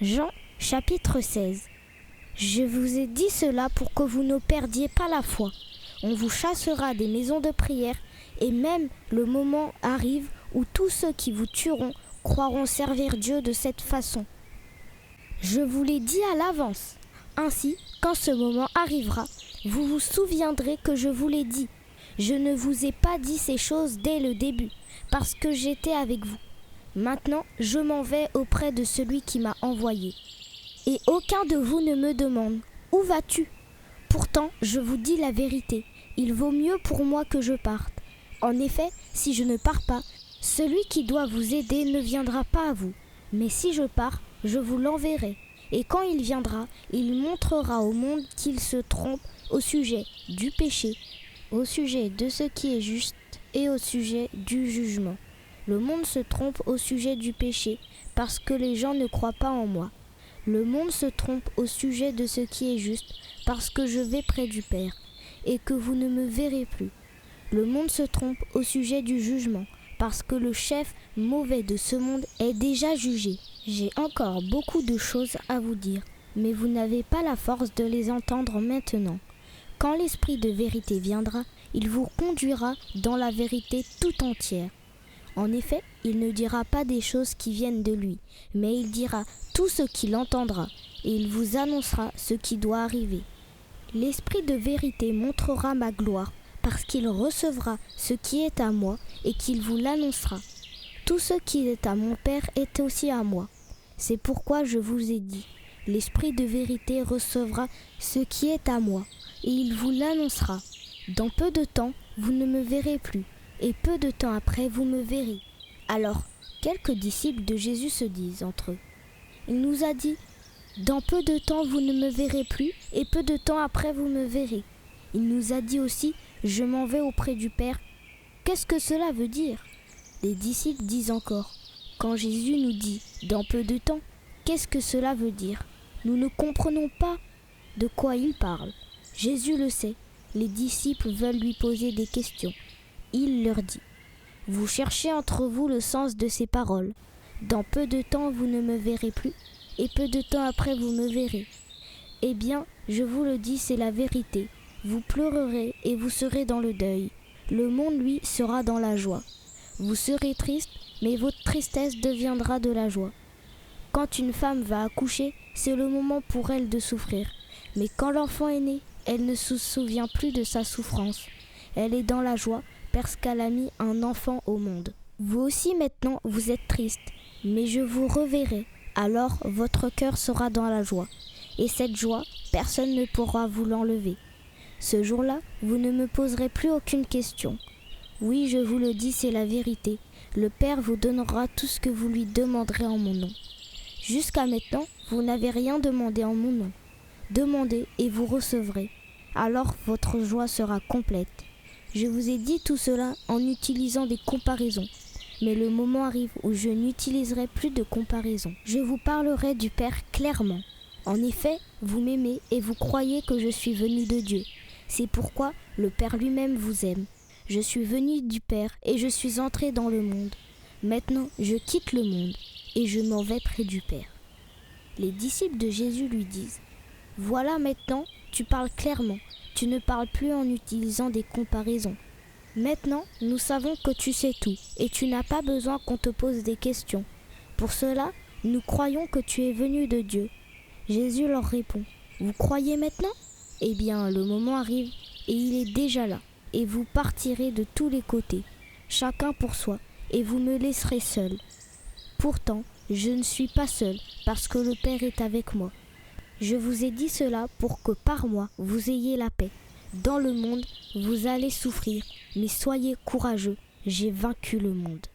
Jean chapitre 16. Je vous ai dit cela pour que vous ne perdiez pas la foi. On vous chassera des maisons de prière et même le moment arrive où tous ceux qui vous tueront croiront servir Dieu de cette façon. Je vous l'ai dit à l'avance. Ainsi, quand ce moment arrivera, vous vous souviendrez que je vous l'ai dit. Je ne vous ai pas dit ces choses dès le début, parce que j'étais avec vous. Maintenant, je m'en vais auprès de celui qui m'a envoyé. Et aucun de vous ne me demande « Où vas-tu » Pourtant, je vous dis la vérité, il vaut mieux pour moi que je parte. En effet, si je ne pars pas, celui qui doit vous aider ne viendra pas à vous. Mais si je pars, je vous l'enverrai. Et quand il viendra, il montrera au monde qu'il se trompe au sujet du péché, au sujet de ce qui est juste et au sujet du jugement. Le monde se trompe au sujet du péché parce que les gens ne croient pas en moi. Le monde se trompe au sujet de ce qui est juste parce que je vais près du Père et que vous ne me verrez plus. Le monde se trompe au sujet du jugement parce que le chef mauvais de ce monde est déjà jugé. J'ai encore beaucoup de choses à vous dire, mais vous n'avez pas la force de les entendre maintenant. Quand l'Esprit de vérité viendra, il vous conduira dans la vérité tout entière. En effet, il ne dira pas des choses qui viennent de lui, mais il dira tout ce qu'il entendra, et il vous annoncera ce qui doit arriver. L'Esprit de vérité montrera ma gloire, parce qu'il recevra ce qui est à moi, et qu'il vous l'annoncera. Tout ce qui est à mon Père est aussi à moi. C'est pourquoi je vous ai dit, l'Esprit de vérité recevra ce qui est à moi, et il vous l'annoncera. Dans peu de temps, vous ne me verrez plus. Et peu de temps après, vous me verrez. Alors, quelques disciples de Jésus se disent entre eux. Il nous a dit, dans peu de temps, vous ne me verrez plus, et peu de temps après, vous me verrez. Il nous a dit aussi, je m'en vais auprès du Père. Qu'est-ce que cela veut dire ? Les disciples disent encore, quand Jésus nous dit, dans peu de temps, qu'est-ce que cela veut dire ? Nous ne comprenons pas de quoi il parle. Jésus le sait. Les disciples veulent lui poser des questions. Il leur dit, « Vous cherchez entre vous le sens de ces paroles. Dans peu de temps, vous ne me verrez plus, et peu de temps après, vous me verrez. Eh bien, je vous le dis, c'est la vérité. Vous pleurerez et vous serez dans le deuil. Le monde, lui, sera dans la joie. Vous serez triste, mais votre tristesse deviendra de la joie. Quand une femme va accoucher, c'est le moment pour elle de souffrir. Mais quand l'enfant est né, elle ne se souvient plus de sa souffrance. Elle est dans la joie, parce qu'elle a mis un enfant au monde. Vous aussi maintenant, vous êtes triste, mais je vous reverrai. Alors votre cœur sera dans la joie. Et cette joie, personne ne pourra vous l'enlever. Ce jour-là, vous ne me poserez plus aucune question. Oui, je vous le dis, c'est la vérité. Le Père vous donnera tout ce que vous lui demanderez en mon nom. Jusqu'à maintenant, vous n'avez rien demandé en mon nom. Demandez et vous recevrez. Alors votre joie sera complète. Je vous ai dit tout cela en utilisant des comparaisons. Mais le moment arrive où je n'utiliserai plus de comparaisons. Je vous parlerai du Père clairement. En effet, vous m'aimez et vous croyez que je suis venu de Dieu. C'est pourquoi le Père lui-même vous aime. Je suis venu du Père et je suis entré dans le monde. Maintenant, je quitte le monde et je m'en vais près du Père. Les disciples de Jésus lui disent, « Voilà maintenant, tu parles clairement. Tu ne parles plus en utilisant des comparaisons. Maintenant, nous savons que tu sais tout et tu n'as pas besoin qu'on te pose des questions. Pour cela, nous croyons que tu es venu de Dieu. » Jésus leur répond, « Vous croyez maintenant ? Eh bien, le moment arrive et il est déjà là. Et vous partirez de tous les côtés, chacun pour soi, et vous me laisserez seul. Pourtant, je ne suis pas seul parce que le Père est avec moi. Je vous ai dit cela pour que par moi, vous ayez la paix. Dans le monde, vous allez souffrir, mais soyez courageux, j'ai vaincu le monde. »